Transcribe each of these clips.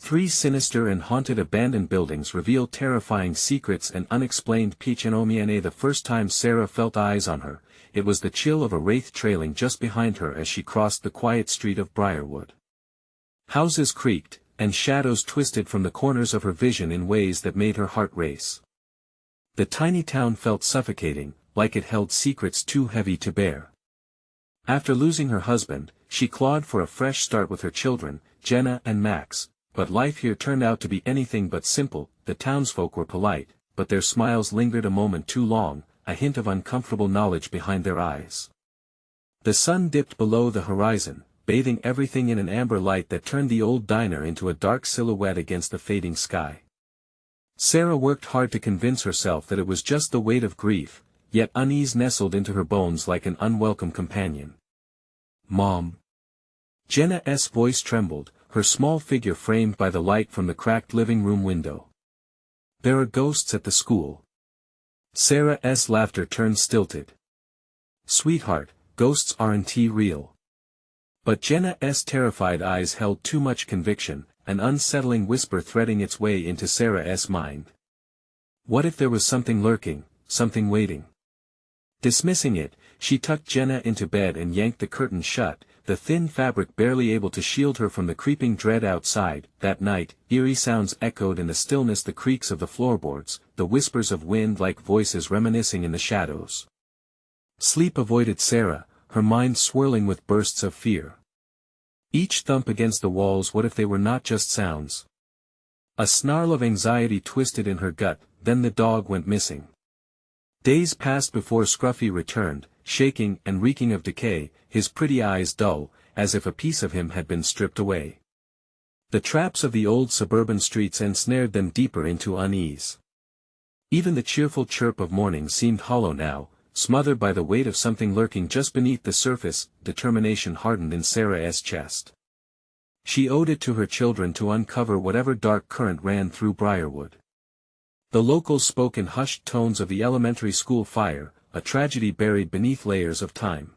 3 sinister and haunted abandoned buildings reveal terrifying secrets and unexplained phenomena. The first time Sarah felt eyes on her, it was the chill of a wraith trailing just behind her as she crossed the quiet street of Briarwood. Houses creaked, and shadows twisted from the corners of her vision in ways that made her heart race. The tiny town felt suffocating, like it held secrets too heavy to bear. After losing her husband, she clawed for a fresh start with her children, Jenna and Max, but life here turned out to be anything but simple. The townsfolk were polite, but their smiles lingered a moment too long, a hint of uncomfortable knowledge behind their eyes. The sun dipped below the horizon, bathing everything in an amber light that turned the old diner into a dark silhouette against the fading sky. Sarah worked hard to convince herself that it was just the weight of grief, yet unease nestled into her bones like an unwelcome companion. "Mom." Jenna's voice trembled, her small figure framed by the light from the cracked living room window. "There are ghosts at the school." Sarah's laughter turned stilted. "Sweetheart, ghosts aren't real." But Jenna's terrified eyes held too much conviction, an unsettling whisper threading its way into Sarah's mind. What if there was something lurking, something waiting? Dismissing it, she tucked Jenna into bed and yanked the curtain shut, the thin fabric barely able to shield her from the creeping dread outside. That night, eerie sounds echoed in the stillness, the creaks of the floorboards, the whispers of wind like voices reminiscing in the shadows. Sleep avoided Sarah, her mind swirling with bursts of fear. Each thump against the walls, what if they were not just sounds? A snarl of anxiety twisted in her gut, then the dog went missing. Days passed before Scruffy returned, shaking and reeking of decay, his pretty eyes dull, as if a piece of him had been stripped away. The traps of the old suburban streets ensnared them deeper into unease. Even the cheerful chirp of morning seemed hollow now, smothered by the weight of something lurking just beneath the surface. Determination hardened in Sarah's chest. She owed it to her children to uncover whatever dark current ran through Briarwood. The locals spoke in hushed tones of the elementary school fire, a tragedy buried beneath layers of time.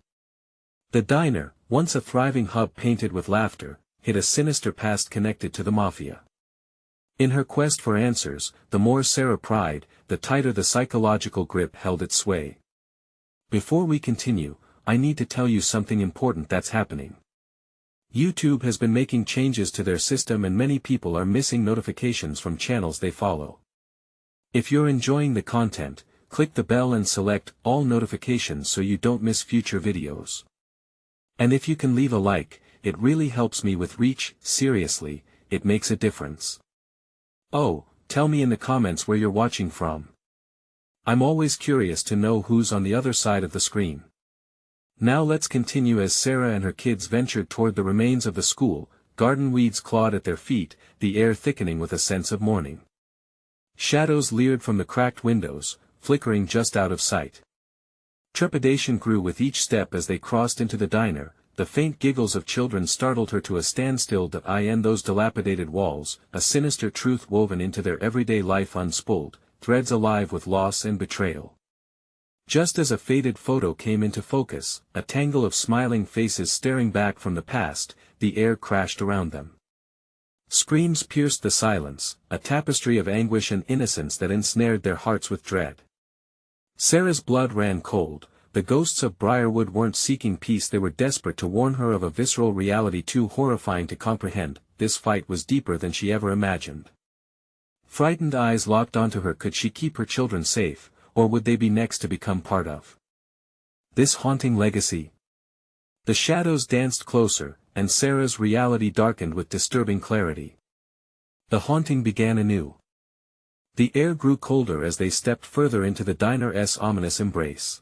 The diner, once a thriving hub painted with laughter, hid a sinister past connected to the mafia. In her quest for answers, the more Sarah pried, the tighter the psychological grip held its sway. Before we continue, I need to tell you something important that's happening. YouTube has been making changes to their system and many people are missing notifications from channels they follow. If you're enjoying the content, click the bell and select all notifications so you don't miss future videos. And if you can leave a like, it really helps me with reach. Seriously, it makes a difference. Oh, tell me in the comments where you're watching from. I'm always curious to know who's on the other side of the screen. Now let's continue as Sarah and her kids ventured toward the remains of the school. Garden weeds clawed at their feet, the air thickening with a sense of mourning. Shadows leered from the cracked windows, flickering just out of sight. Trepidation grew with each step as they crossed into the diner. The faint giggles of children startled her to a standstill. In those dilapidated walls, a sinister truth woven into their everyday life unspooled, threads alive with loss and betrayal. Just as a faded photo came into focus, a tangle of smiling faces staring back from the past, the air crashed around them. Screams pierced the silence, a tapestry of anguish and innocence that ensnared their hearts with dread. Sarah's blood ran cold. The ghosts of Briarwood weren't seeking peace, they were desperate to warn her of a visceral reality too horrifying to comprehend. This fight was deeper than she ever imagined. Frightened eyes locked onto her. Could she keep her children safe, or would they be next to become part of this haunting legacy? The shadows danced closer, and Sarah's reality darkened with disturbing clarity. The haunting began anew. The air grew colder as they stepped further into the diner's ominous embrace.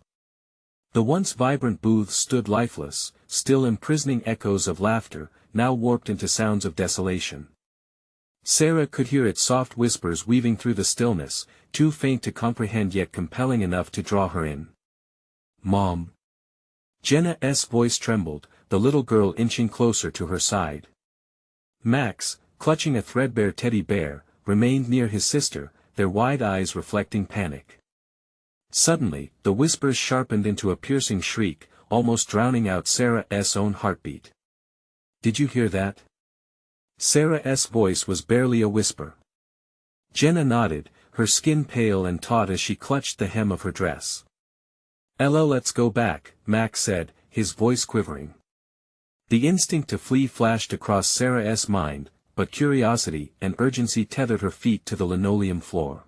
The once vibrant booths stood lifeless, still imprisoning echoes of laughter, now warped into sounds of desolation. Sarah could hear its soft whispers weaving through the stillness, too faint to comprehend yet compelling enough to draw her in. "Mom." Jenna's voice trembled, the little girl inching closer to her side. Max, clutching a threadbare teddy bear, remained near his sister, their wide eyes reflecting panic. Suddenly, the whispers sharpened into a piercing shriek, almost drowning out Sarah's own heartbeat. "Did you hear that?" Sarah's voice was barely a whisper. Jenna nodded, her skin pale and taut as she clutched the hem of her dress. "Ella, let's go back," Max said, his voice quivering. The instinct to flee flashed across Sarah's mind, but curiosity and urgency tethered her feet to the linoleum floor.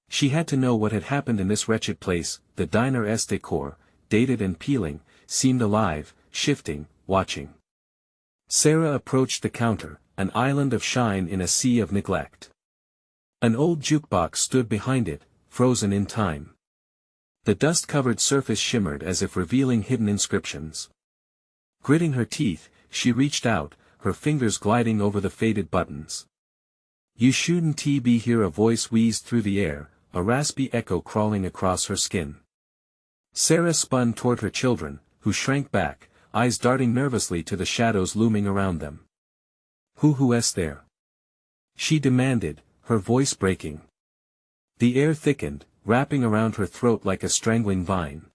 She had to know what had happened in this wretched place. The diner's decor, dated and peeling, seemed alive, shifting, watching. Sarah approached the counter, an island of shine in a sea of neglect. An old jukebox stood behind it, frozen in time. The dust-covered surface shimmered as if revealing hidden inscriptions. Gritting her teeth, she reached out, her fingers gliding over the faded buttons. "You shouldn't be here," a voice wheezed through the air, a raspy echo crawling across her skin. Sarah spun toward her children, who shrank back, eyes darting nervously to the shadows looming around them. Who's there?" she demanded, her voice breaking. The air thickened, wrapping around her throat like a strangling vine.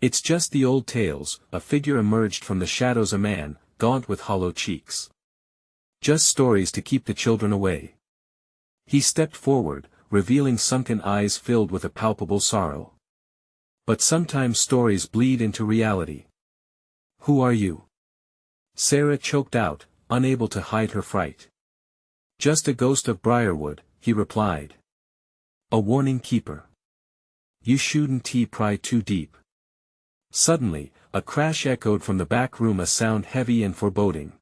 "It's just the old tales," a figure emerged from the shadows, a man, gaunt with hollow cheeks. "Just stories to keep the children away." He stepped forward, revealing sunken eyes filled with a palpable sorrow. "But sometimes stories bleed into reality." "Who are you?" Sarah choked out, unable to hide her fright. "Just a ghost of Briarwood," he replied. "A warning keeper. You shouldn't pry too deep." Suddenly, a crash echoed from the back room, a sound heavy and foreboding.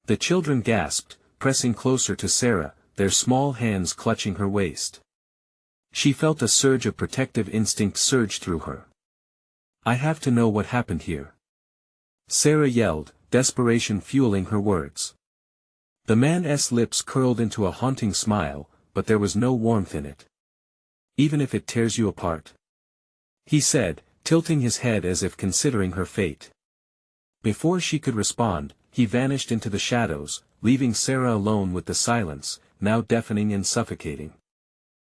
The children gasped, pressing closer to Sarah, their small hands clutching her waist. She felt a surge of protective instinct surge through her. "I have to know what happened here," Sarah yelled, desperation fueling her words. The man's lips curled into a haunting smile, but there was no warmth in it. "Even if it tears you apart?" he said, tilting his head as if considering her fate. Before she could respond, he vanished into the shadows, leaving Sarah alone with the silence, now deafening and suffocating.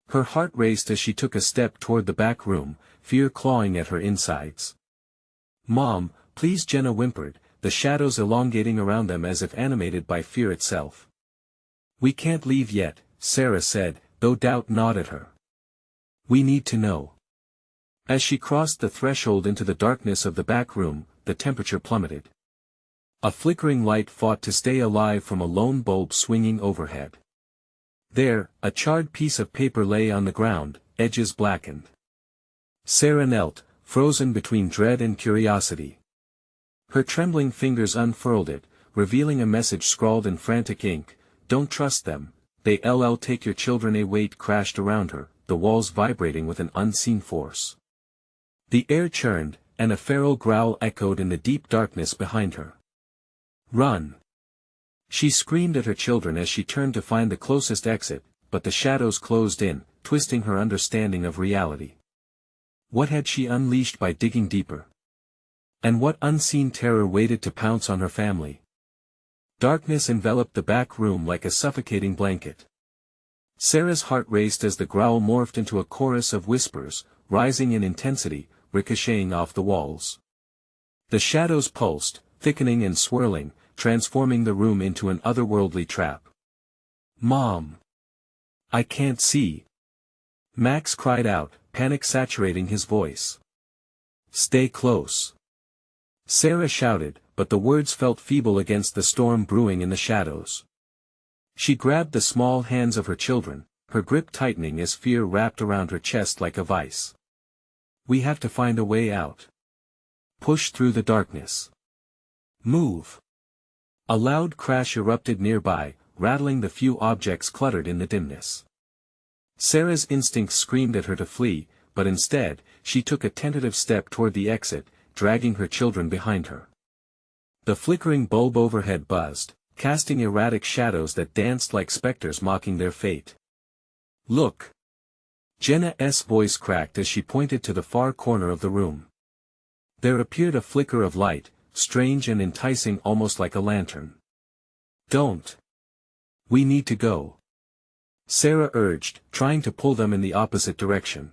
Her heart raced as she took a step toward the back room, fear clawing at her insides. "Mom, please," Jenna whimpered, the shadows elongating around them as if animated by fear itself. "We can't leave yet," Sarah said, though doubt gnawed at her. "We need to know." As she crossed the threshold into the darkness of the back room, the temperature plummeted. A flickering light fought to stay alive from a lone bulb swinging overhead. There, a charred piece of paper lay on the ground, edges blackened. Sarah knelt, frozen between dread and curiosity. Her trembling fingers unfurled it, revealing a message scrawled in frantic ink: "Don't trust them, they'll take your children." A weight crashed around her, the walls vibrating with an unseen force. The air churned, and a feral growl echoed in the deep darkness behind her. "Run!" she screamed at her children as she turned to find the closest exit, but the shadows closed in, twisting her understanding of reality. What had she unleashed by digging deeper? And what unseen terror waited to pounce on her family? Darkness enveloped the back room like a suffocating blanket. Sarah's heart raced as the growl morphed into a chorus of whispers, rising in intensity, ricocheting off the walls. The shadows pulsed, thickening and swirling, transforming the room into an otherworldly trap. "Mom! I can't see!" Max cried out, panic saturating his voice. "Stay close!" Sarah shouted, but the words felt feeble against the storm brewing in the shadows. She grabbed the small hands of her children, her grip tightening as fear wrapped around her chest like a vice. "We have to find a way out. Push through the darkness. Move!" A loud crash erupted nearby, rattling the few objects cluttered in the dimness. Sarah's instincts screamed at her to flee, but instead, she took a tentative step toward the exit, dragging her children behind her. The flickering bulb overhead buzzed, casting erratic shadows that danced like specters mocking their fate. "Look!" Jenna's voice cracked as she pointed to the far corner of the room. There appeared a flicker of light, strange and enticing, almost like a lantern. "Don't! We need to go," Sarah urged, trying to pull them in the opposite direction.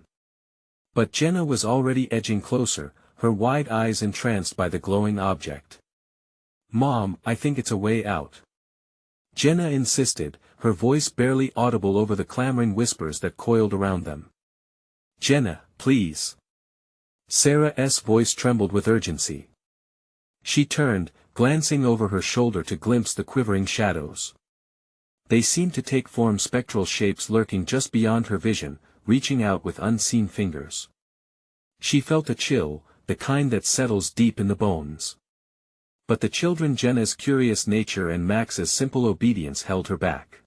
But Jenna was already edging closer, her wide eyes entranced by the glowing object. "Mom, I think it's a way out." Jenna insisted, her voice barely audible over the clamoring whispers that coiled around them. Jenna, please. Sarah's voice trembled with urgency. She turned, glancing over her shoulder to glimpse the quivering shadows. They seemed to take form, spectral shapes lurking just beyond her vision, reaching out with unseen fingers. She felt a chill, the kind that settles deep in the bones. But the children, Jenna's curious nature and Max's simple obedience held her back.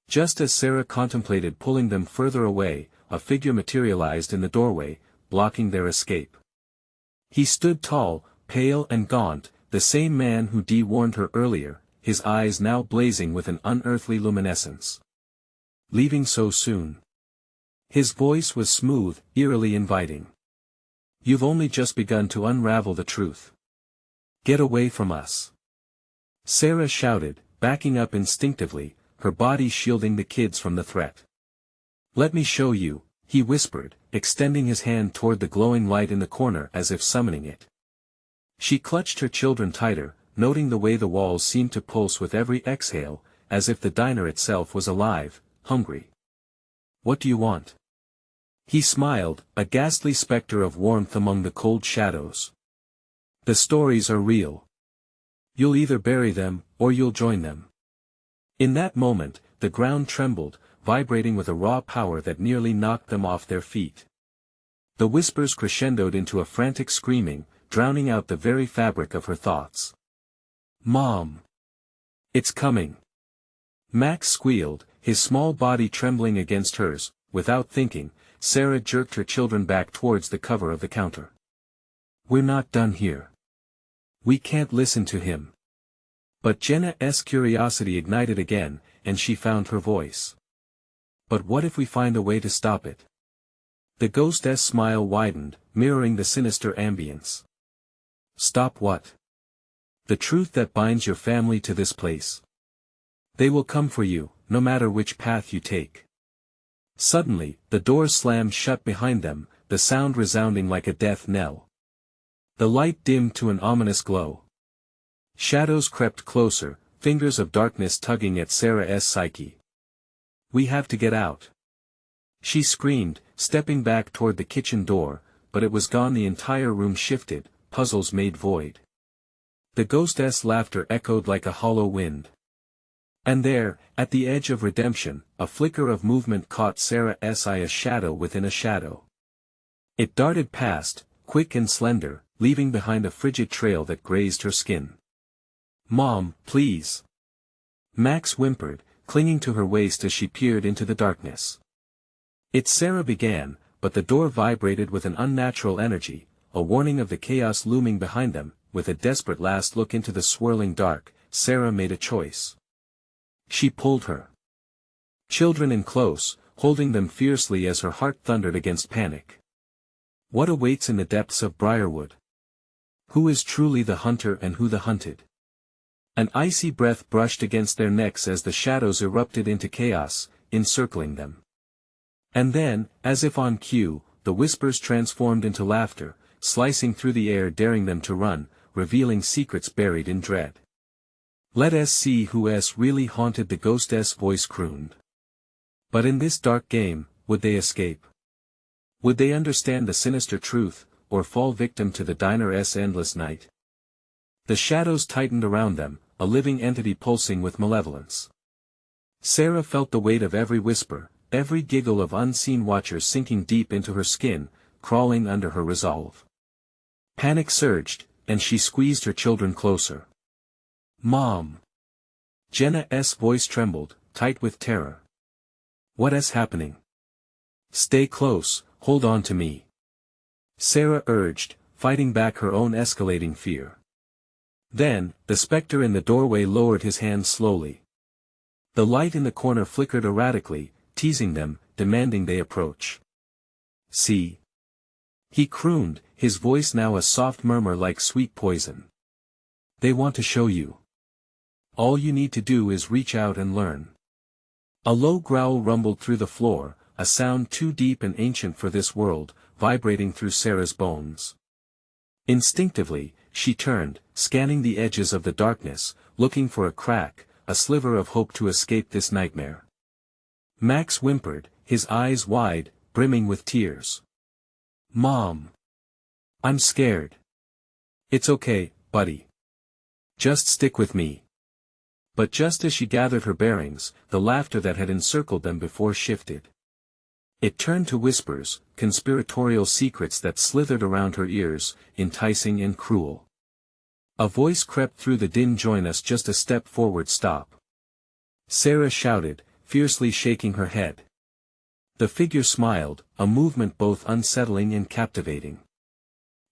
Just as Sarah contemplated pulling them further away, a figure materialized in the doorway, blocking their escape. He stood tall, pale and gaunt, the same man who warned her earlier, his eyes now blazing with an unearthly luminescence. Leaving so soon? His voice was smooth, eerily inviting. You've only just begun to unravel the truth. Get away from us. Sarah shouted, backing up instinctively, her body shielding the kids from the threat. Let me show you, he whispered, extending his hand toward the glowing light in the corner as if summoning it. She clutched her children tighter, noting the way the walls seemed to pulse with every exhale, as if the diner itself was alive, hungry. What do you want? He smiled, a ghastly specter of warmth among the cold shadows. The stories are real. You'll either bury them, or you'll join them. In that moment, the ground trembled, vibrating with a raw power that nearly knocked them off their feet. The whispers crescendoed into a frantic screaming, drowning out the very fabric of her thoughts. Mom! It's coming! Max squealed, his small body trembling against hers. Without thinking, Sarah jerked her children back towards the cover of the counter. We're not done here. We can't listen to him. But Jenna's curiosity ignited again, and she found her voice. But what if we find a way to stop it? The ghost's smile widened, mirroring the sinister ambience. Stop what? The truth that binds your family to this place. They will come for you, no matter which path you take. Suddenly, the doors slammed shut behind them, the sound resounding like a death knell. The light dimmed to an ominous glow. Shadows crept closer, fingers of darkness tugging at Sarah's psyche. We have to get out. She screamed, stepping back toward the kitchen door, but it was gone. The entire room shifted, puzzles made void. The ghost's laughter echoed like a hollow wind. And there, at the edge of redemption, a flicker of movement caught Sarah's eye, a shadow within a shadow. It darted past, quick and slender, leaving behind a frigid trail that grazed her skin. Mom, please. Max whimpered, clinging to her waist as she peered into the darkness. It's Sarah began, but the door vibrated with an unnatural energy, a warning of the chaos looming behind them. With a desperate last look into the swirling dark, Sarah made a choice. She pulled her children in close, holding them fiercely as her heart thundered against panic. What awaits in the depths of Briarwood? Who is truly the hunter and who the hunted? An icy breath brushed against their necks as the shadows erupted into chaos, encircling them. And then, as if on cue, the whispers transformed into laughter, slicing through the air, daring them to run, revealing secrets buried in dread. Let us see who's really haunted, the ghost's voice crooned. But in this dark game, would they escape? Would they understand the sinister truth, or fall victim to the diner's endless night? The shadows tightened around them, a living entity pulsing with malevolence. Sarah felt the weight of every whisper, every giggle of unseen watchers sinking deep into her skin, crawling under her resolve. Panic surged, and she squeezed her children closer. Mom! Jenna's voice trembled, tight with terror. What's happening? Stay close, hold on to me. Sarah urged, fighting back her own escalating fear. Then, the specter in the doorway lowered his hand slowly. The light in the corner flickered erratically, teasing them, demanding they approach. See? He crooned, his voice now a soft murmur like sweet poison. They want to show you. All you need to do is reach out and learn. A low growl rumbled through the floor, a sound too deep and ancient for this world, vibrating through Sarah's bones. Instinctively, she turned, scanning the edges of the darkness, looking for a crack, a sliver of hope to escape this nightmare. Max whimpered, his eyes wide, brimming with tears. "Mom. I'm scared." "It's okay, buddy. Just stick with me." But just as she gathered her bearings, the laughter that had encircled them before shifted. It turned to whispers, conspiratorial secrets that slithered around her ears, enticing and cruel. A voice crept through the din. "Join us, just a step forward, stop." Sarah shouted, fiercely shaking her head. The figure smiled, a movement both unsettling and captivating.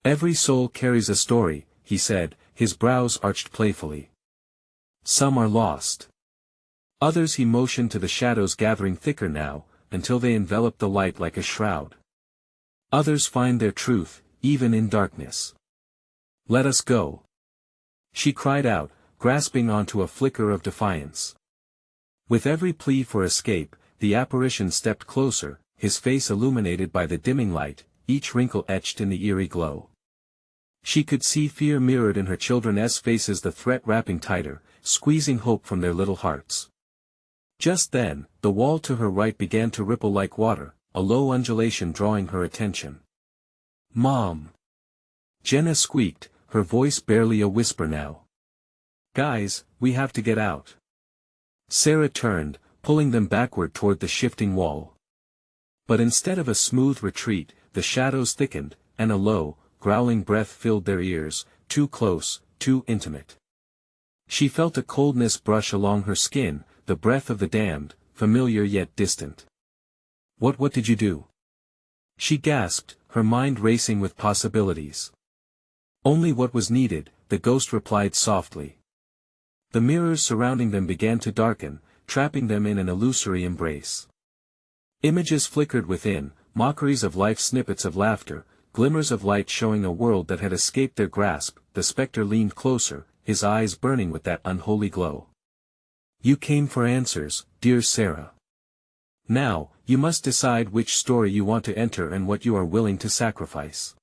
"Every soul carries a story," he said, his brows arched playfully. "Some are lost. Others." He motioned to the shadows gathering thicker now, until they enveloped the light like a shroud. "Others find their truth, even in darkness. Let us go." She cried out, grasping onto a flicker of defiance. With every plea for escape, the apparition stepped closer, his face illuminated by the dimming light, each wrinkle etched in the eerie glow. She could see fear mirrored in her children's faces, the threat wrapping tighter, squeezing hope from their little hearts. Just then, the wall to her right began to ripple like water, a low undulation drawing her attention. "Mom!" Jenna squeaked, her voice barely a whisper now. "Guys, we have to get out." Sarah turned, pulling them backward toward the shifting wall. But instead of a smooth retreat, the shadows thickened, and a low, growling breath filled their ears, too close, too intimate. She felt a coldness brush along her skin, the breath of the damned, familiar yet distant. What did you do?" she gasped, her mind racing with possibilities. "Only what was needed," the ghost replied softly. The mirrors surrounding them began to darken, trapping them in an illusory embrace. Images flickered within, mockeries of life, snippets of laughter, glimmers of light showing a world that had escaped their grasp. The specter leaned closer, his eyes burning with that unholy glow. "You came for answers, dear Sarah. Now, you must decide which story you want to enter and what you are willing to sacrifice."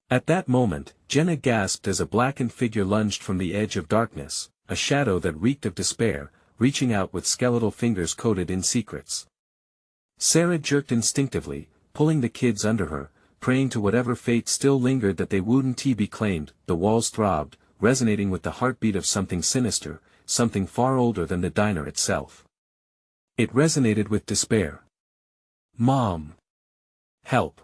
At that moment, Jenna gasped as a blackened figure lunged from the edge of darkness, a shadow that reeked of despair, reaching out with skeletal fingers coated in secrets. Sarah jerked instinctively, pulling the kids under her, praying to whatever fate still lingered that they wouldn't be claimed. The walls throbbed, resonating with the heartbeat of something sinister, something far older than the diner itself. It resonated with despair. "Mom! Help!"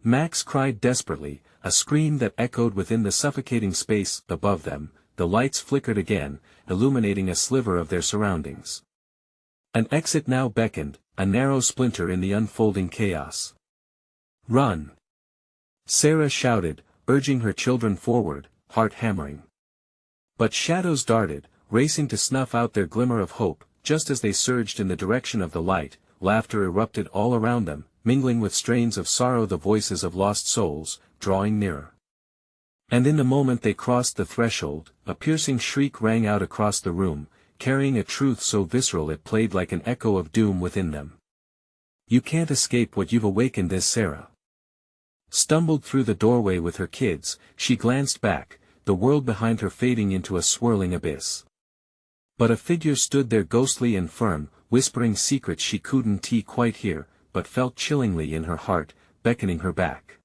Max cried desperately, a scream that echoed within the suffocating space above them. The lights flickered again, illuminating a sliver of their surroundings. An exit now beckoned, a narrow splinter in the unfolding chaos. "Run!" Sarah shouted, urging her children forward, heart hammering. But shadows darted, racing to snuff out their glimmer of hope. Just as they surged in the direction of the light, laughter erupted all around them, mingling with strains of sorrow, the voices of lost souls, drawing nearer. And in the moment they crossed the threshold, a piercing shriek rang out across the room, carrying a truth so visceral it played like an echo of doom within them. "You can't escape what you've awakened." As Sarah stumbled through the doorway with her kids, she glanced back, the world behind her fading into a swirling abyss. But a figure stood there, ghostly and firm, whispering secrets she couldn't quite hear, but felt chillingly in her heart, beckoning her back.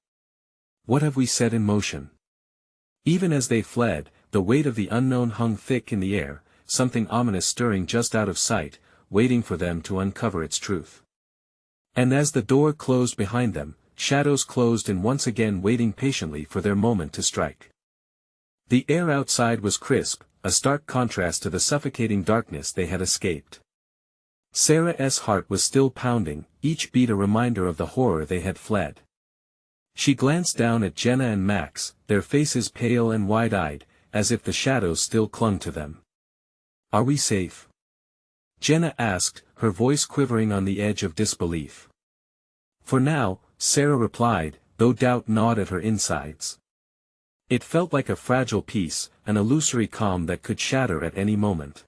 What have we set in motion? Even as they fled, the weight of the unknown hung thick in the air, something ominous stirring just out of sight, waiting for them to uncover its truth. And as the door closed behind them, shadows closed in once again, waiting patiently for their moment to strike. The air outside was crisp, a stark contrast to the suffocating darkness they had escaped. Sarah's heart was still pounding, each beat a reminder of the horror they had fled. She glanced down at Jenna and Max, their faces pale and wide-eyed, as if the shadows still clung to them. "Are we safe?" Jenna asked, her voice quivering on the edge of disbelief. "For now," Sarah replied, though doubt gnawed at her insides. It felt like a fragile peace, an illusory calm that could shatter at any moment.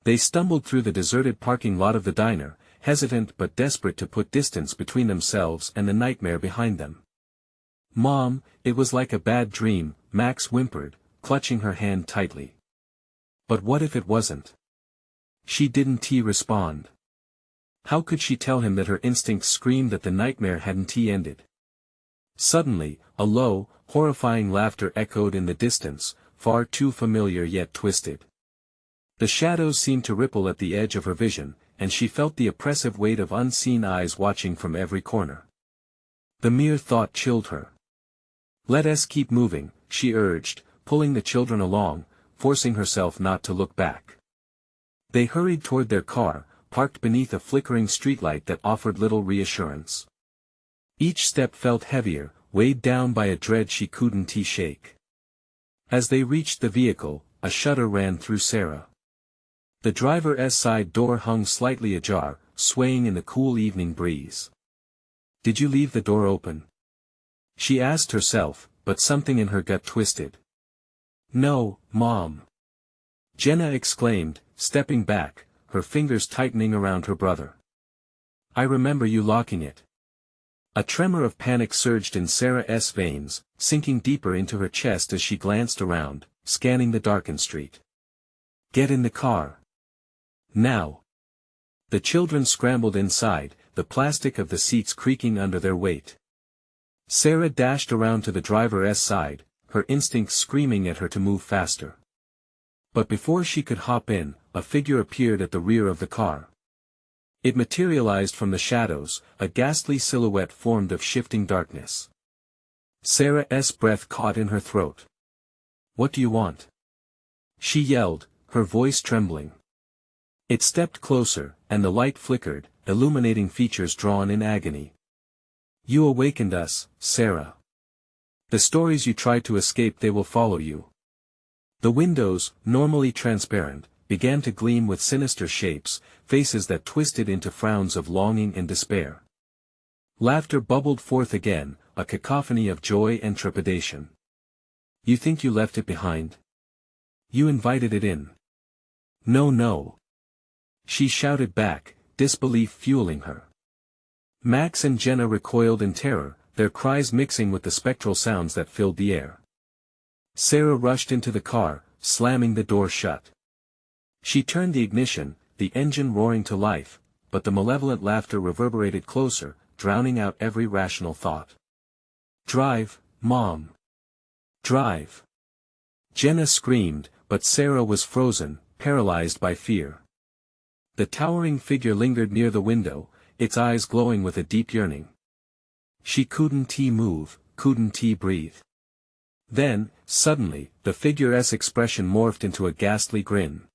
They stumbled through the deserted parking lot of the diner, hesitant but desperate to put distance between themselves and the nightmare behind them. "Mom, it was like a bad dream," Max whimpered, clutching her hand tightly. But what if it wasn't? She didn't respond. How could she tell him that her instincts screamed that the nightmare hadn't ended? Suddenly, a low, horrifying laughter echoed in the distance, far too familiar yet twisted. The shadows seemed to ripple at the edge of her vision, and she felt the oppressive weight of unseen eyes watching from every corner. The mere thought chilled her. "Let us keep moving," she urged, pulling the children along, forcing herself not to look back. They hurried toward their car, parked beneath a flickering streetlight that offered little reassurance. Each step felt heavier, weighed down by a dread she couldn't shake. As they reached the vehicle, a shudder ran through Sarah. The driver's side door hung slightly ajar, swaying in the cool evening breeze. "Did you leave the door open?" she asked herself, but something in her gut twisted. "No, Mom," Jenna exclaimed, stepping back, her fingers tightening around her brother. "I remember you locking it." A tremor of panic surged in Sarah's veins, sinking deeper into her chest as she glanced around, scanning the darkened street. "Get in the car. Now." The children scrambled inside, the plastic of the seats creaking under their weight. Sarah dashed around to the driver's side, her instincts screaming at her to move faster. But before she could hop in, a figure appeared at the rear of the car. It materialized from the shadows, a ghastly silhouette formed of shifting darkness. Sarah's breath caught in her throat. "What do you want?" she yelled, her voice trembling. It stepped closer, and the light flickered, illuminating features drawn in agony. "You awakened us, Sarah. The stories you tried to escape, they will follow you." The windows, normally transparent, began to gleam with sinister shapes, faces that twisted into frowns of longing and despair. Laughter bubbled forth again, a cacophony of joy and trepidation. "You think you left it behind? You invited it in." "No, no," she shouted back, disbelief fueling her. Max and Jenna recoiled in terror, their cries mixing with the spectral sounds that filled the air. Sarah rushed into the car, slamming the door shut. She turned the ignition, the engine roaring to life, but the malevolent laughter reverberated closer, drowning out every rational thought. "Drive, Mom. Drive." Jenna screamed, but Sarah was frozen, paralyzed by fear. The towering figure lingered near the window, its eyes glowing with a deep yearning. She couldn't move, couldn't breathe. Then, suddenly, the figure's expression morphed into a ghastly grin.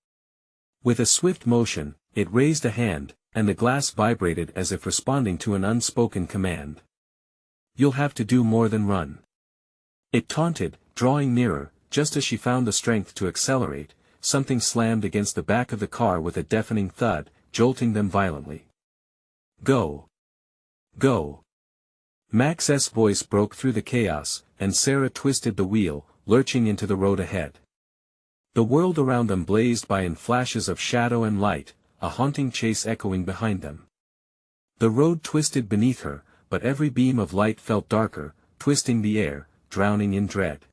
With a swift motion, it raised a hand, and the glass vibrated as if responding to an unspoken command. "You'll have to do more than run." It taunted, drawing nearer, just as she found the strength to accelerate. Something slammed against the back of the car with a deafening thud, jolting them violently. "Go! Go!" Max's voice broke through the chaos, and Sarah twisted the wheel, lurching into the road ahead. The world around them blazed by in flashes of shadow and light, a haunting chase echoing behind them. The road twisted beneath her, but every beam of light felt darker, twisting the air, drowning in dread.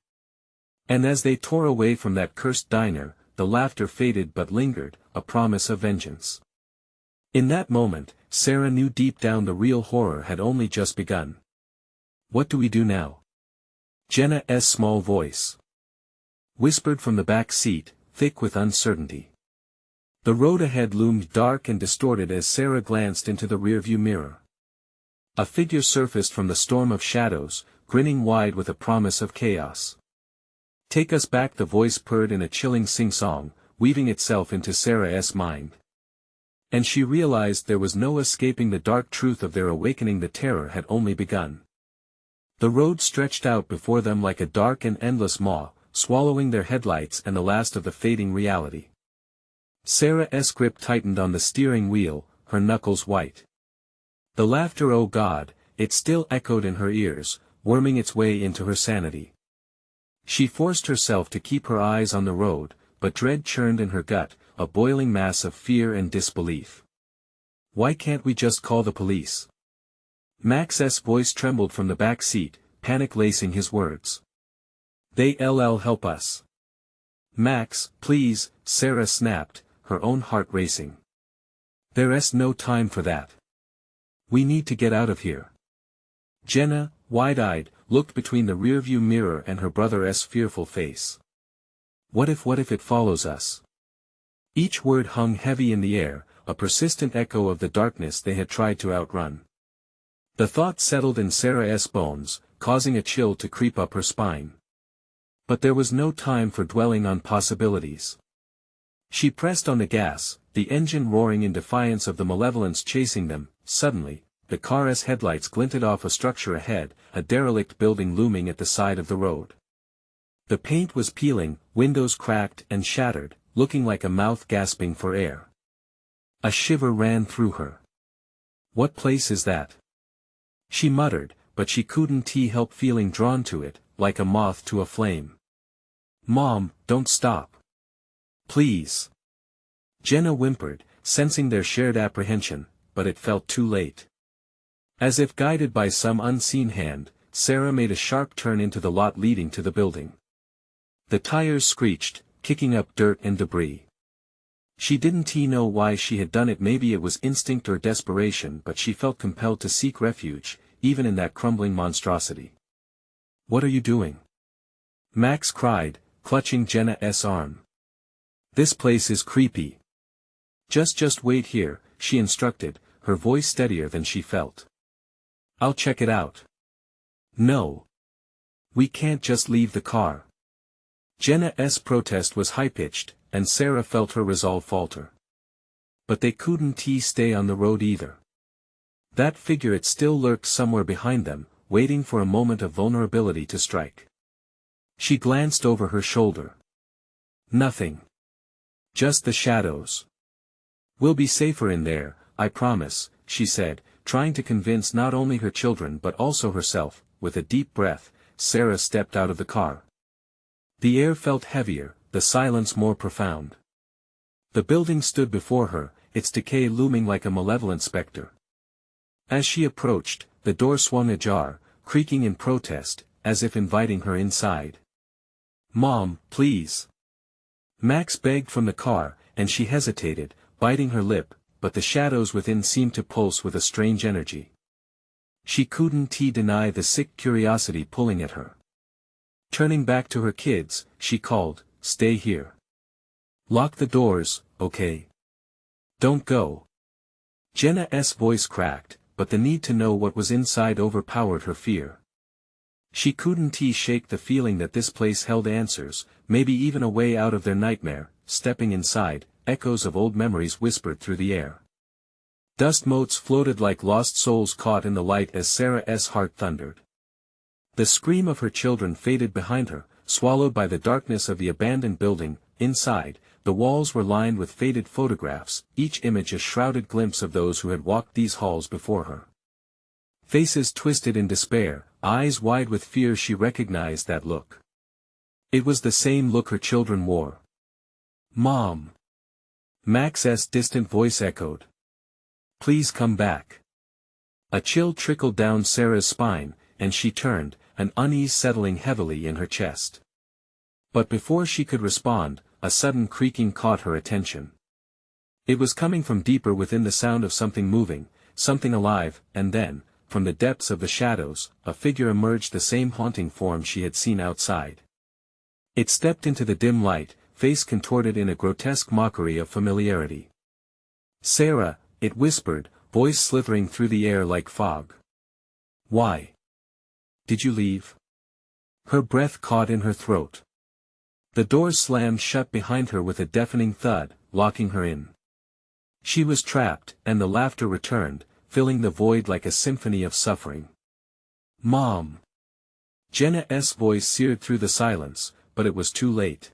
And as they tore away from that cursed diner, the laughter faded but lingered, a promise of vengeance. In that moment, Sarah knew deep down the real horror had only just begun. "What do we do now?" Jenna's small voice whispered from the back seat, thick with uncertainty. The road ahead loomed dark and distorted as Sarah glanced into the rearview mirror. A figure surfaced from the storm of shadows, grinning wide with a promise of chaos. "Take us back," the voice purred in a chilling sing-song, weaving itself into Sarah's mind. And she realized there was no escaping the dark truth of their awakening. The terror had only begun. The road stretched out before them like a dark and endless maw, swallowing their headlights and the last of the fading reality. Sarah's grip tightened on the steering wheel, her knuckles white. The laughter, oh God, it still echoed in her ears, worming its way into her sanity. She forced herself to keep her eyes on the road, but dread churned in her gut, a boiling mass of fear and disbelief. "Why can't we just call the police?" Max's voice trembled from the back seat, panic lacing his words. "They'll help us. Max, please, Sarah snapped, her own heart racing. There's no time for that. We need to get out of here. Jenna, wide-eyed, looked between the rearview mirror and her brother's fearful face. What if it follows us? Each word hung heavy in the air, a persistent echo of the darkness they had tried to outrun. The thought settled in Sarah's bones, causing a chill to creep up her spine. But there was no time for dwelling on possibilities. She pressed on the gas, the engine roaring in defiance of the malevolence chasing them. Suddenly, the car's headlights glinted off a structure ahead, a derelict building looming at the side of the road. The paint was peeling, windows cracked and shattered, looking like a mouth gasping for air. A shiver ran through her. What place is that? She muttered, but she couldn't help feeling drawn to it, like a moth to a flame. Mom, don't stop. Please. Jenna whimpered, sensing their shared apprehension, but it felt too late. As if guided by some unseen hand, Sarah made a sharp turn into the lot leading to the building. The tires screeched, kicking up dirt and debris. She didn't know why she had done it. Maybe it was instinct or desperation, but she felt compelled to seek refuge, even in that crumbling monstrosity. What are you doing? Max cried, clutching Jenna's arm. This place is creepy. Just wait here, she instructed, her voice steadier than she felt. I'll check it out. No. We can't just leave the car. Jenna's protest was high-pitched, and Sarah felt her resolve falter. But they couldn't stay on the road either. That figure still lurked somewhere behind them, waiting for a moment of vulnerability to strike. She glanced over her shoulder. Nothing. Just the shadows. We'll be safer in there, I promise, she said, trying to convince not only her children but also herself. With a deep breath, Sarah stepped out of the car. The air felt heavier, the silence more profound. The building stood before her, its decay looming like a malevolent specter. As she approached, the door swung ajar, creaking in protest, as if inviting her inside. Mom, please. Max begged from the car, and she hesitated, biting her lip, but the shadows within seemed to pulse with a strange energy. She couldn't deny the sick curiosity pulling at her. Turning back to her kids, she called, Stay here. Lock the doors, okay? Don't go. Jenna's voice cracked, but the need to know what was inside overpowered her fear. She couldn't shake the feeling that this place held answers, maybe even a way out of their nightmare. Stepping inside, echoes of old memories whispered through the air. Dust motes floated like lost souls caught in the light as Sarah's heart thundered. The scream of her children faded behind her, swallowed by the darkness of the abandoned building. Inside, the walls were lined with faded photographs, each image a shrouded glimpse of those who had walked these halls before her. Faces twisted in despair, eyes wide with fear. She recognized that look. It was the same look her children wore. Mom. Max's distant voice echoed. Please come back. A chill trickled down Sarah's spine, and she turned, an unease settling heavily in her chest. But before she could respond, a sudden creaking caught her attention. It was coming from deeper within, the sound of something moving, something alive, and then, from the depths of the shadows, a figure emerged, the same haunting form she had seen outside. It stepped into the dim light, face contorted in a grotesque mockery of familiarity. Sarah, it whispered, voice slithering through the air like fog. Why? Did you leave? Her breath caught in her throat. The doors slammed shut behind her with a deafening thud, locking her in. She was trapped, and the laughter returned, filling the void like a symphony of suffering. Mom! Jenna's voice seared through the silence, but it was too late.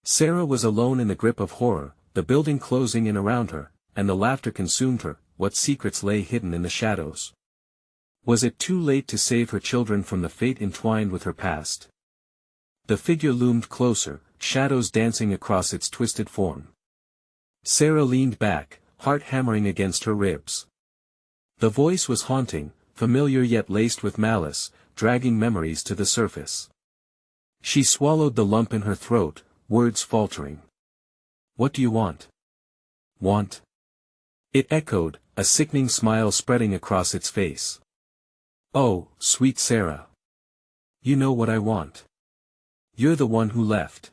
Sarah was alone in the grip of horror, the building closing in around her, and the laughter consumed her. What secrets lay hidden in the shadows? Was it too late to save her children from the fate entwined with her past? The figure loomed closer, shadows dancing across its twisted form. Sarah leaned back, heart hammering against her ribs. The voice was haunting, familiar yet laced with malice, dragging memories to the surface. She swallowed the lump in her throat, words faltering. "What do you want?" "Want?" It echoed, a sickening smile spreading across its face. "Oh, sweet Sarah. You know what I want. You're the one who left."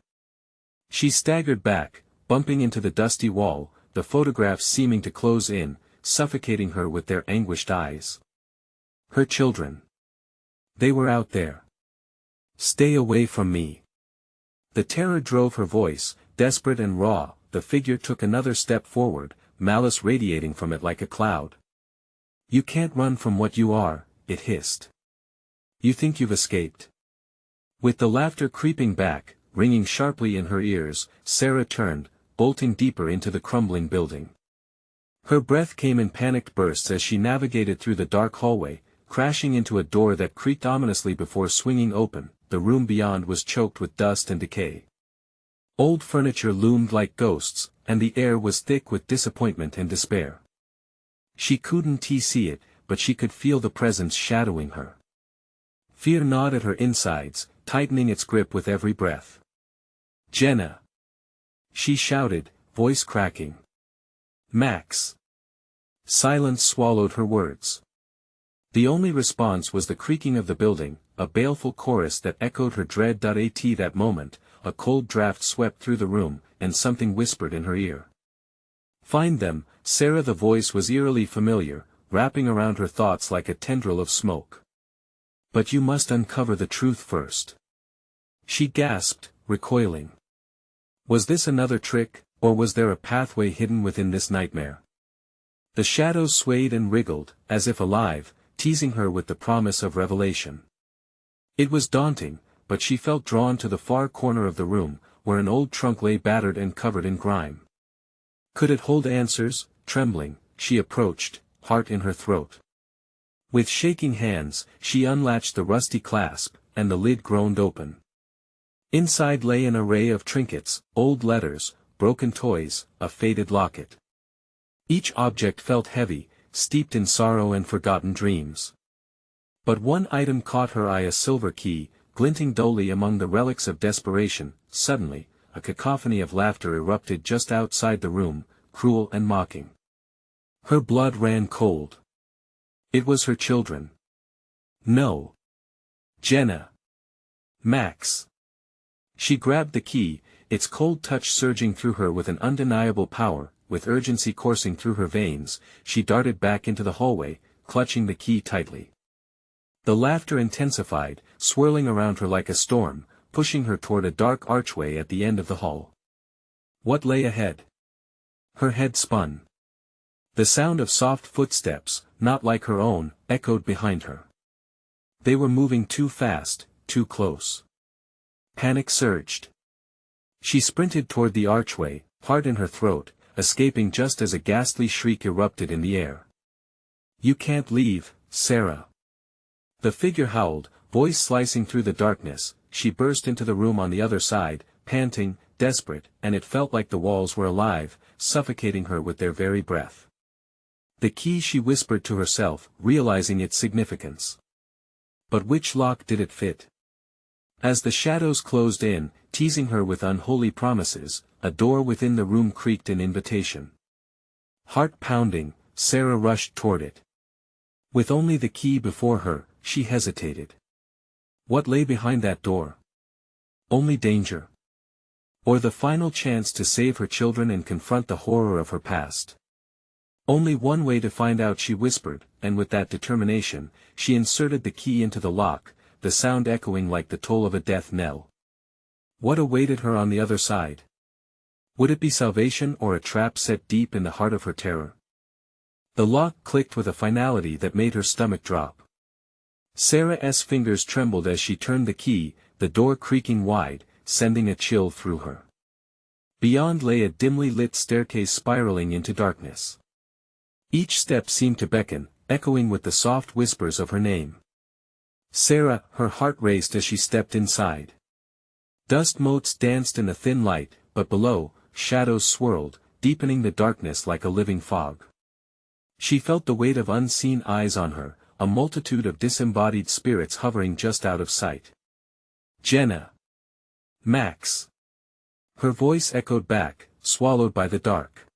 She staggered back, bumping into the dusty wall, the photographs seeming to close in, suffocating her with their anguished eyes. Her children. They were out there. "Stay away from me." The terror drove her voice, desperate and raw. The figure took another step forward, malice radiating from it like a cloud. "You can't run from what you are," it hissed. "You think you've escaped?" With the laughter creeping back, ringing sharply in her ears, Sarah turned, bolting deeper into the crumbling building. Her breath came in panicked bursts as she navigated through the dark hallway, crashing into a door that creaked ominously before swinging open. The room beyond was choked with dust and decay. Old furniture loomed like ghosts, and the air was thick with disappointment and despair. She couldn't see it, but she could feel the presence shadowing her. Fear gnawed at her insides, tightening its grip with every breath. "Jenna!" she shouted, voice cracking. "Max!" Silence swallowed her words. The only response was the creaking of the building, a baleful chorus that echoed her dread. At that moment, a cold draft swept through the room, and something whispered in her ear. "Find them, Sarah." The voice was eerily familiar, wrapping around her thoughts like a tendril of smoke. "But you must uncover the truth first." She gasped, recoiling. Was this another trick, or was there a pathway hidden within this nightmare? The shadows swayed and wriggled, as if alive, teasing her with the promise of revelation. It was daunting, but she felt drawn to the far corner of the room, where an old trunk lay battered and covered in grime. Could it hold answers? Trembling, she approached, heart in her throat. With shaking hands, she unlatched the rusty clasp, and the lid groaned open. Inside lay an array of trinkets, old letters, broken toys, a faded locket. Each object felt heavy, steeped in sorrow and forgotten dreams. But one item caught her eye, a silver key, glinting dully among the relics of desperation. Suddenly, a cacophony of laughter erupted just outside the room, cruel and mocking. Her blood ran cold. It was her children. No. Jenna. Max. She grabbed the key, its cold touch surging through her with an undeniable power. With urgency coursing through her veins, she darted back into the hallway, clutching the key tightly. The laughter intensified, swirling around her like a storm, pushing her toward a dark archway at the end of the hall. What lay ahead? Her head spun. The sound of soft footsteps, not like her own, echoed behind her. They were moving too fast, too close. Panic surged. She sprinted toward the archway, heart in her throat, escaping just as a ghastly shriek erupted in the air. "You can't leave, Sarah." The figure howled, voice slicing through the darkness. She burst into the room on the other side, panting, desperate, and it felt like the walls were alive, suffocating her with their very breath. "The key," she whispered to herself, realizing its significance. But which lock did it fit? As the shadows closed in, teasing her with unholy promises, a door within the room creaked in invitation. Heart pounding, Sarah rushed toward it. With only the key before her, she hesitated. What lay behind that door? Only danger. Or the final chance to save her children and confront the horror of her past. Only one way to find out, she whispered, and with that determination, she inserted the key into the lock, the sound echoing like the toll of a death knell. What awaited her on the other side? Would it be salvation or a trap set deep in the heart of her terror? The lock clicked with a finality that made her stomach drop. Sarah's fingers trembled as she turned the key, the door creaking wide, sending a chill through her. Beyond lay a dimly lit staircase spiraling into darkness. Each step seemed to beckon, echoing with the soft whispers of her name. Sarah, her heart raced as she stepped inside. Dust motes danced in the thin light, but below, shadows swirled, deepening the darkness like a living fog. She felt the weight of unseen eyes on her, a multitude of disembodied spirits hovering just out of sight. Jenna. Max. Her voice echoed back, swallowed by the dark.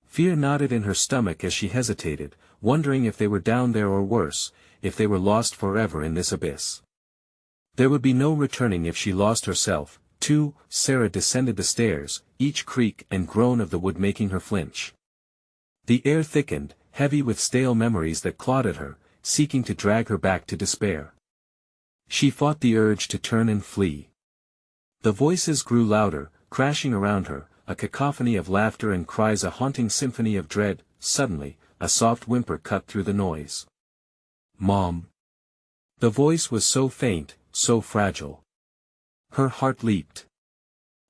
Fear knotted in her stomach as she hesitated, wondering if they were down there or worse, if they were lost forever in this abyss. There would be no returning if she lost herself, too. Sarah descended the stairs, each creak and groan of the wood making her flinch. The air thickened, heavy with stale memories that clawed at her, seeking to drag her back to despair. She fought the urge to turn and flee. The voices grew louder, crashing around her, a cacophony of laughter and cries, a haunting symphony of dread. Suddenly, a soft whimper cut through the noise. "Mom." The voice was so faint, so fragile. Her heart leaped.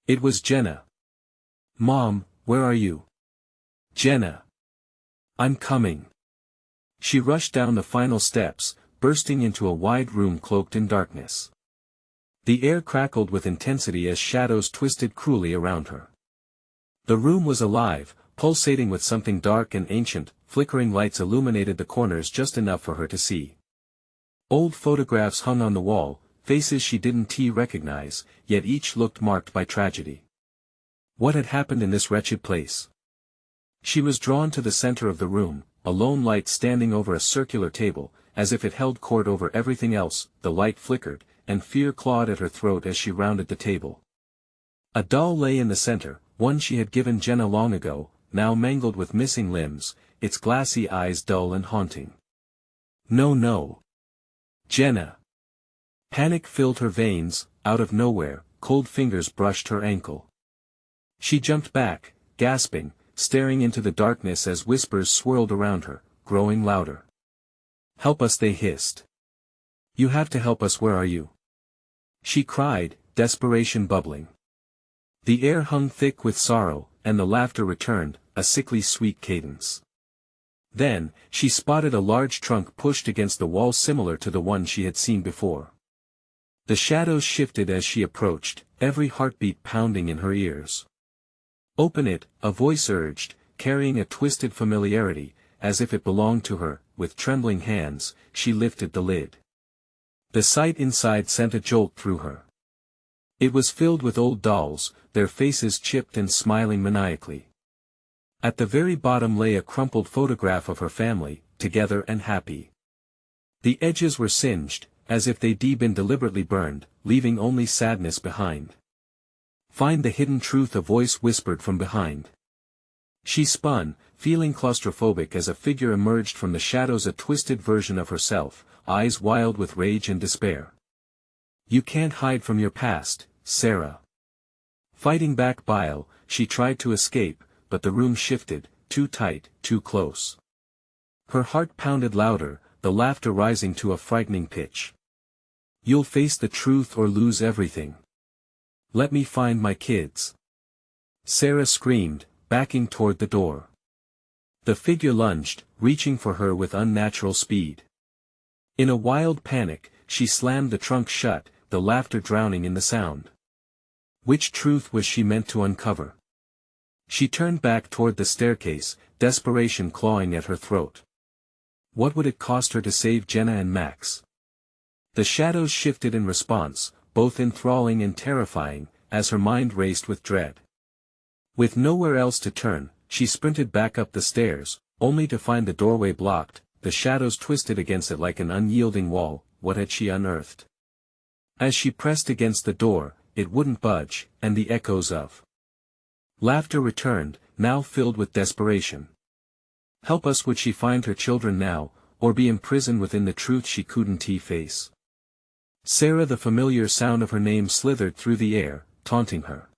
It was Jenna. "Mom, where are you?" "Jenna. I'm coming." She rushed down the final steps, bursting into a wide room cloaked in darkness. The air crackled with intensity as shadows twisted cruelly around her. The room was alive, pulsating with something dark and ancient. Flickering lights illuminated the corners just enough for her to see. Old photographs hung on the wall, faces she didn't recognize, yet each looked marked by tragedy. What had happened in this wretched place? She was drawn to the center of the room, a lone light standing over a circular table, as if it held court over everything else. The light flickered, and fear clawed at her throat as she rounded the table. A doll lay in the center, one she had given Jenna long ago, now mangled with missing limbs, its glassy eyes dull and haunting. "No, no. Jenna." Panic filled her veins. Out of nowhere, cold fingers brushed her ankle. She jumped back, gasping, staring into the darkness as whispers swirled around her, growing louder. "Help us," they hissed. "You have to help us. Where are you?" she cried, desperation bubbling. The air hung thick with sorrow, and the laughter returned, a sickly sweet cadence. Then, she spotted a large trunk pushed against the wall similar to the one she had seen before. The shadows shifted as she approached, every heartbeat pounding in her ears. "Open it," a voice urged, carrying a twisted familiarity, as if it belonged to her. With trembling hands, she lifted the lid. The sight inside sent a jolt through her. It was filled with old dolls, their faces chipped and smiling maniacally. At the very bottom lay a crumpled photograph of her family, together and happy. The edges were singed, as if they'd been deliberately burned, leaving only sadness behind. "Find the hidden truth," a voice whispered from behind. She spun, feeling claustrophobic as a figure emerged from the shadows, a twisted version of herself, eyes wild with rage and despair. "You can't hide from your past, Sarah." Fighting back bile, she tried to escape, but the room shifted, too tight, too close. Her heart pounded louder, the laughter rising to a frightening pitch. "You'll face the truth or lose everything. Let me find my kids." Sarah screamed, backing toward the door. The figure lunged, reaching for her with unnatural speed. In a wild panic, she slammed the trunk shut, the laughter drowning in the sound. Which truth was she meant to uncover? She turned back toward the staircase, desperation clawing at her throat. What would it cost her to save Jenna and Max? The shadows shifted in response, both enthralling and terrifying, as her mind raced with dread. With nowhere else to turn, she sprinted back up the stairs, only to find the doorway blocked, the shadows twisted against it like an unyielding wall. What had she unearthed? As she pressed against the door, it wouldn't budge, and the echoes of laughter returned, now filled with desperation. Help us. Would she find her children now, or be imprisoned within the truth she couldn't face? Sarah, the familiar sound of her name slithered through the air, taunting her.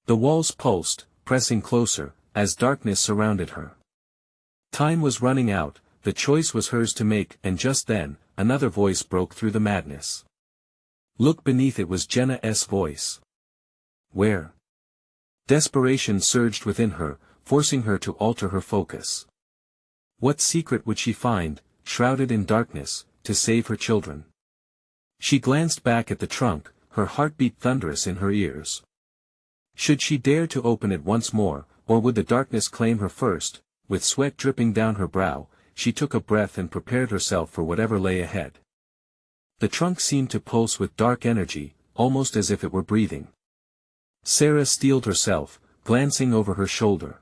The walls pulsed, pressing closer, as darkness surrounded her. Time was running out, the choice was hers to make, and just then, another voice broke through the madness. Look beneath. It was Jenna's voice. Where? Desperation surged within her, forcing her to alter her focus. What secret would she find, shrouded in darkness, to save her children? She glanced back at the trunk, her heartbeat thunderous in her ears. Should she dare to open it once more, or would the darkness claim her first? With sweat dripping down her brow, she took a breath and prepared herself for whatever lay ahead. The trunk seemed to pulse with dark energy, almost as if it were breathing. Sarah steeled herself, glancing over her shoulder.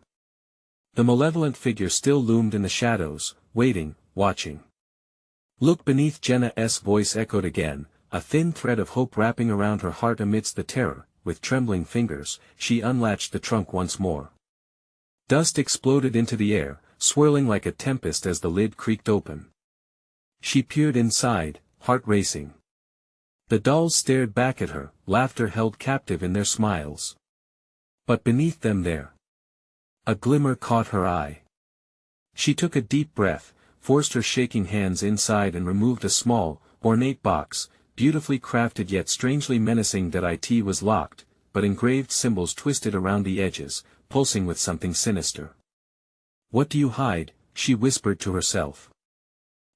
The malevolent figure still loomed in the shadows, waiting, watching. Look beneath. Jenna's voice echoed again, a thin thread of hope wrapping around her heart amidst the terror. With trembling fingers, she unlatched the trunk once more. Dust exploded into the air, swirling like a tempest as the lid creaked open. She peered inside, heart racing. The dolls stared back at her, laughter held captive in their smiles. But beneath them there, a glimmer caught her eye. She took a deep breath, forced her shaking hands inside and removed a small, ornate box, beautifully crafted yet strangely menacing. That it was locked, but engraved symbols twisted around the edges, pulsing with something sinister. What do you hide? She whispered to herself.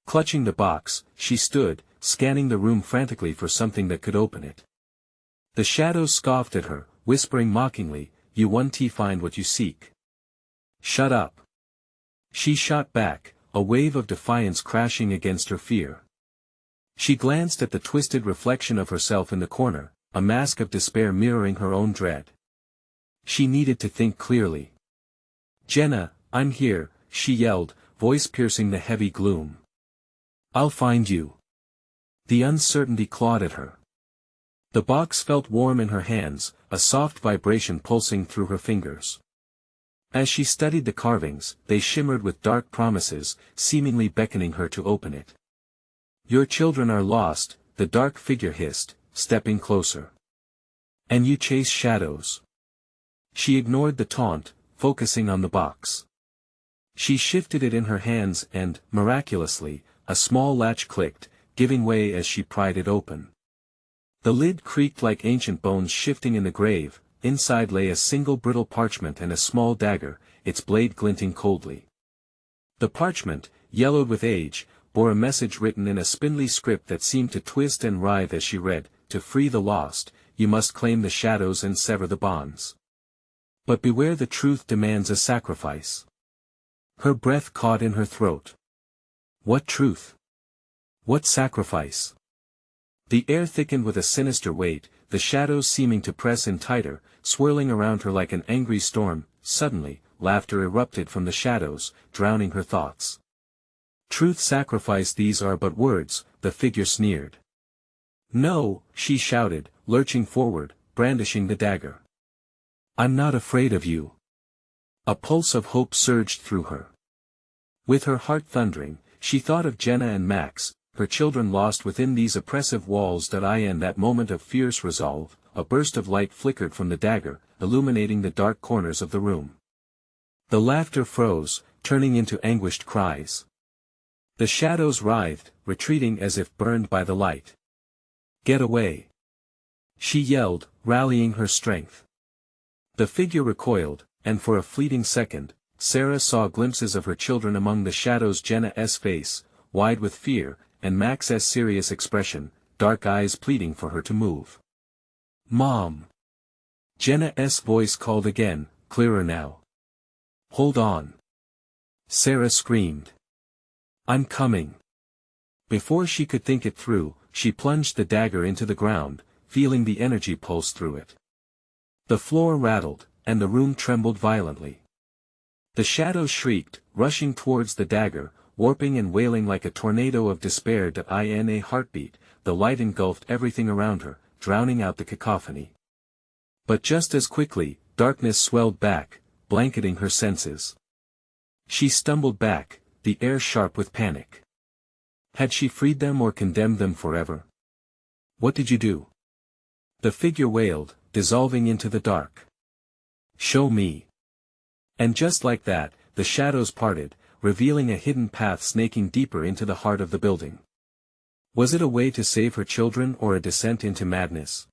Clutching the box, she stood, scanning the room frantically for something that could open it. The shadows scoffed at her, whispering mockingly, "You won't find what you seek." "Shut up." She shot back, a wave of defiance crashing against her fear. She glanced at the twisted reflection of herself in the corner, a mask of despair mirroring her own dread. She needed to think clearly. "Jenna, I'm here," she yelled, voice piercing the heavy gloom. "I'll find you." The uncertainty clawed at her. The box felt warm in her hands, a soft vibration pulsing through her fingers. As she studied the carvings, they shimmered with dark promises, seemingly beckoning her to open it. "Your children are lost," the dark figure hissed, stepping closer. "And you chase shadows." She ignored the taunt, focusing on the box. She shifted it in her hands and, miraculously, a small latch clicked, giving way as she pried it open. The lid creaked like ancient bones shifting in the grave. Inside lay a single brittle parchment and a small dagger, its blade glinting coldly. The parchment, yellowed with age, bore a message written in a spindly script that seemed to twist and writhe as she read, "To free the lost, you must claim the shadows and sever the bonds. But beware, the truth demands a sacrifice." Her breath caught in her throat. What truth? What sacrifice? The air thickened with a sinister weight, the shadows seeming to press in tighter, swirling around her like an angry storm. Suddenly, laughter erupted from the shadows, drowning her thoughts. "Truth, sacrifice, these are but words," the figure sneered. "No," she shouted, lurching forward, brandishing the dagger. "I'm not afraid of you." A pulse of hope surged through her. With her heart thundering, she thought of Jenna and Max, her children lost within these oppressive walls. In that moment of fierce resolve, a burst of light flickered from the dagger, illuminating the dark corners of the room. The laughter froze, turning into anguished cries. The shadows writhed, retreating as if burned by the light. "Get away!" she yelled, rallying her strength. The figure recoiled, and for a fleeting second, Sarah saw glimpses of her children among the shadows. Jenna's face, wide with fear, and Max's serious expression, dark eyes pleading for her to move. "Mom!" Jenna's voice called again, clearer now. "Hold on!" Sarah screamed. "I'm coming!" Before she could think it through, she plunged the dagger into the ground, feeling the energy pulse through it. The floor rattled, and the room trembled violently. The shadows shrieked, rushing towards the dagger, warping and wailing like a tornado of despair. In a heartbeat, the light engulfed everything around her, drowning out the cacophony. But just as quickly, darkness swelled back, blanketing her senses. She stumbled back, the air sharp with panic. Had she freed them or condemned them forever? "What did you do?" The figure wailed, dissolving into the dark. "Show me." And just like that, the shadows parted, revealing a hidden path snaking deeper into the heart of the building. Was it a way to save her children or a descent into madness?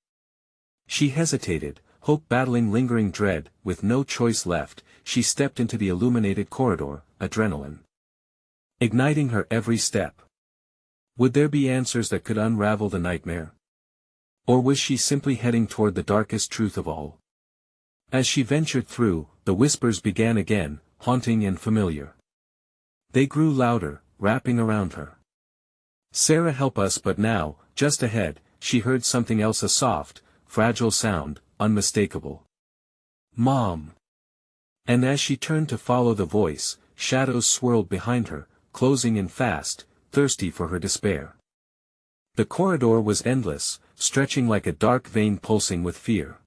She hesitated, hope battling lingering dread. With no choice left, she stepped into the illuminated corridor, adrenaline igniting her every step. Would there be answers that could unravel the nightmare? Or was she simply heading toward the darkest truth of all? As she ventured through, the whispers began again, haunting and familiar. They grew louder, wrapping around her. "Sarah, help us!" But now, just ahead, she heard something else, a soft, fragile sound, unmistakable. "Mom!" And as she turned to follow the voice, shadows swirled behind her, closing in fast, thirsty for her despair. The corridor was endless, stretching like a dark vein pulsing with fear.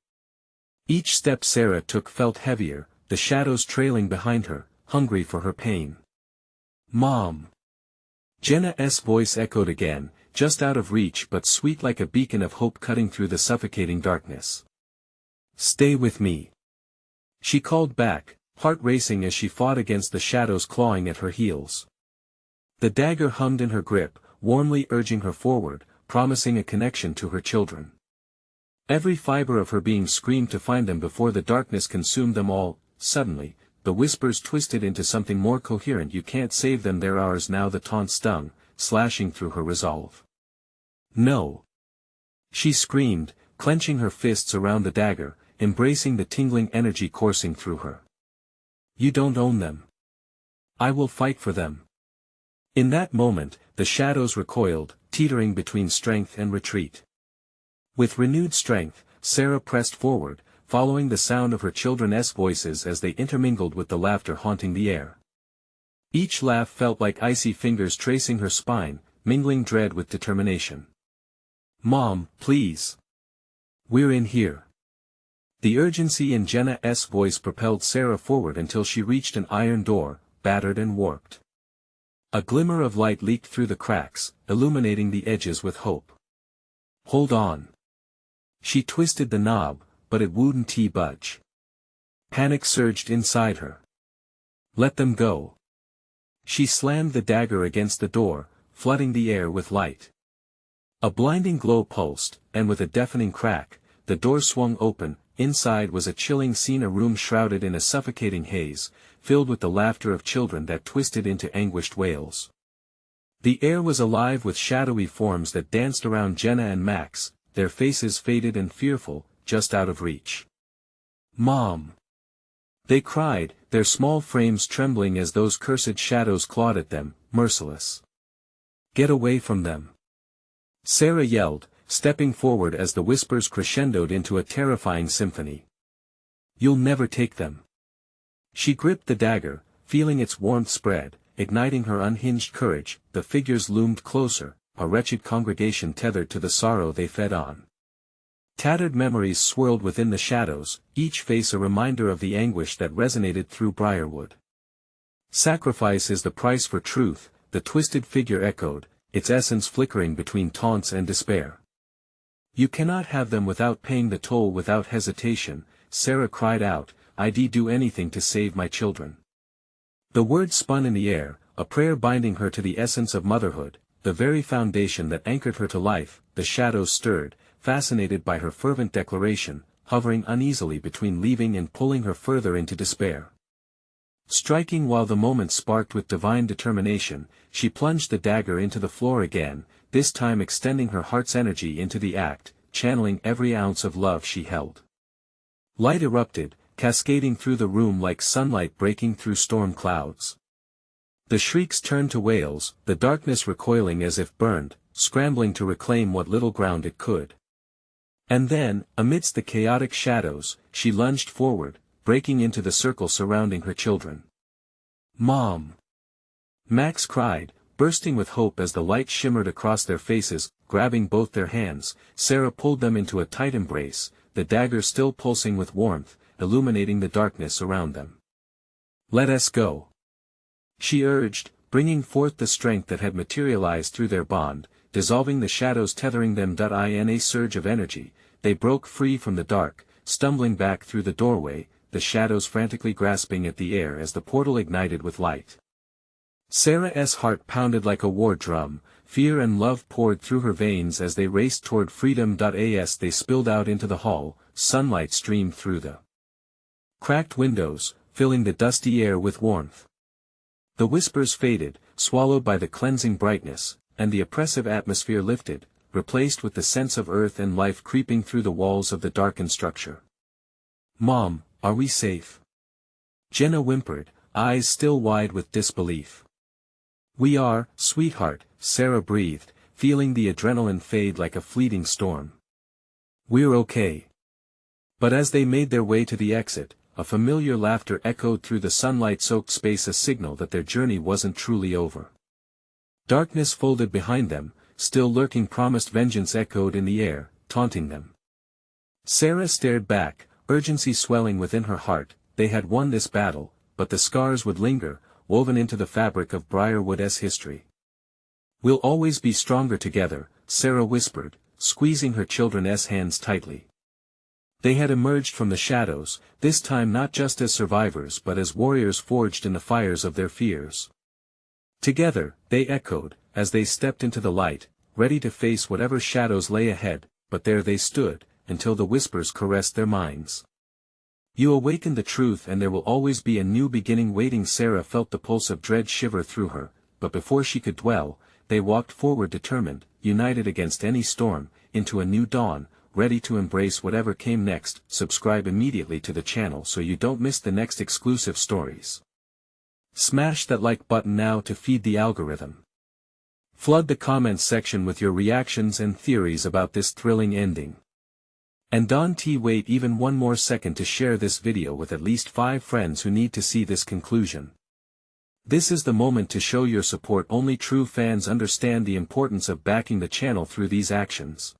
Each step Sarah took felt heavier, the shadows trailing behind her, hungry for her pain. "Mom!" Jenna's voice echoed again, just out of reach but sweet like a beacon of hope cutting through the suffocating darkness. "Stay with me," she called back, heart racing as she fought against the shadows clawing at her heels. The dagger hummed in her grip, warmly urging her forward, promising a connection to her children. Every fiber of her being screamed to find them before the darkness consumed them all. Suddenly, the whispers twisted into something more coherent. "You can't save them, they're ours now." The taunt stung, slashing through her resolve. "No!" she screamed, clenching her fists around the dagger, embracing the tingling energy coursing through her. "You don't own them. I will fight for them." In that moment, the shadows recoiled, teetering between strength and retreat. With renewed strength, Sarah pressed forward, following the sound of her children's voices as they intermingled with the laughter haunting the air. Each laugh felt like icy fingers tracing her spine, mingling dread with determination. "Mom, please. We're in here." The urgency in Jenna's voice propelled Sarah forward until she reached an iron door, battered and warped. A glimmer of light leaked through the cracks, illuminating the edges with hope. "Hold on." She twisted the knob, but it wouldn't budge. Panic surged inside her. "Let them go." She slammed the dagger against the door, flooding the air with light. A blinding glow pulsed, and with a deafening crack, the door swung open. Inside was a chilling scene, a room shrouded in a suffocating haze, filled with the laughter of children that twisted into anguished wails. The air was alive with shadowy forms that danced around Jenna and Max, their faces faded and fearful, just out of reach. "Mom!" they cried, their small frames trembling as those cursed shadows clawed at them, merciless. "Get away from them!" Sarah yelled, stepping forward as the whispers crescendoed into a terrifying symphony. "You'll never take them." She gripped the dagger, feeling its warmth spread, igniting her unhinged courage. The figures loomed closer, a wretched congregation tethered to the sorrow they fed on. Tattered memories swirled within the shadows, each face a reminder of the anguish that resonated through Briarwood. "Sacrifice is the price for truth," the twisted figure echoed, its essence flickering between taunts and despair. "You cannot have them without paying the toll." Without hesitation, Sarah cried out, "I'd do anything to save my children." The words spun in the air, a prayer binding her to the essence of motherhood, the very foundation that anchored her to life. The shadows stirred, fascinated by her fervent declaration, hovering uneasily between leaving and pulling her further into despair. Striking while the moment sparked with divine determination, she plunged the dagger into the floor again, this time extending her heart's energy into the act, channeling every ounce of love she held. Light erupted, cascading through the room like sunlight breaking through storm clouds. The shrieks turned to wails, the darkness recoiling as if burned, scrambling to reclaim what little ground it could. And then, amidst the chaotic shadows, she lunged forward, breaking into the circle surrounding her children. "Mom!" Max cried, bursting with hope as the light shimmered across their faces. Grabbing both their hands, Sarah pulled them into a tight embrace, the dagger still pulsing with warmth, illuminating the darkness around them. "Let us go," she urged, bringing forth the strength that had materialized through their bond, dissolving the shadows tethering them. In a surge of energy, they broke free from the dark, stumbling back through the doorway, the shadows frantically grasping at the air as the portal ignited with light. Sarah's heart pounded like a war drum, fear and love poured through her veins as they raced toward freedom. As they spilled out into the hall, sunlight streamed through the cracked windows, filling the dusty air with warmth. The whispers faded, swallowed by the cleansing brightness, and the oppressive atmosphere lifted, replaced with the sense of earth and life creeping through the walls of the darkened structure. "Mom, are we safe?" Jenna whimpered, eyes still wide with disbelief. "We are, sweetheart," Sarah breathed, feeling the adrenaline fade like a fleeting storm. "We're okay." But as they made their way to the exit, a familiar laughter echoed through the sunlight-soaked space, a signal that their journey wasn't truly over. Darkness folded behind them, still lurking promised vengeance echoed in the air, taunting them. Sarah stared back, urgency swelling within her heart. They had won this battle, but the scars would linger, woven into the fabric of Briarwood's history. "We'll always be stronger together," Sarah whispered, squeezing her children's hands tightly. They had emerged from the shadows, this time not just as survivors but as warriors forged in the fires of their fears. Together, they echoed, as they stepped into the light, ready to face whatever shadows lay ahead, but there they stood, until the whispers caressed their minds. "You awakened the truth and there will always be a new beginning waiting." Sarah felt the pulse of dread shiver through her, but before she could dwell, they walked forward determined, united against any storm, into a new dawn, ready to embrace whatever came next. Subscribe immediately to the channel so you don't miss the next exclusive stories. Smash that like button now to feed the algorithm. Flood the comments section with your reactions and theories about this thrilling ending. And don't wait even one more second to share this video with at least 5 friends who need to see this conclusion. This is the moment to show your support. Only true fans understand the importance of backing the channel through these actions.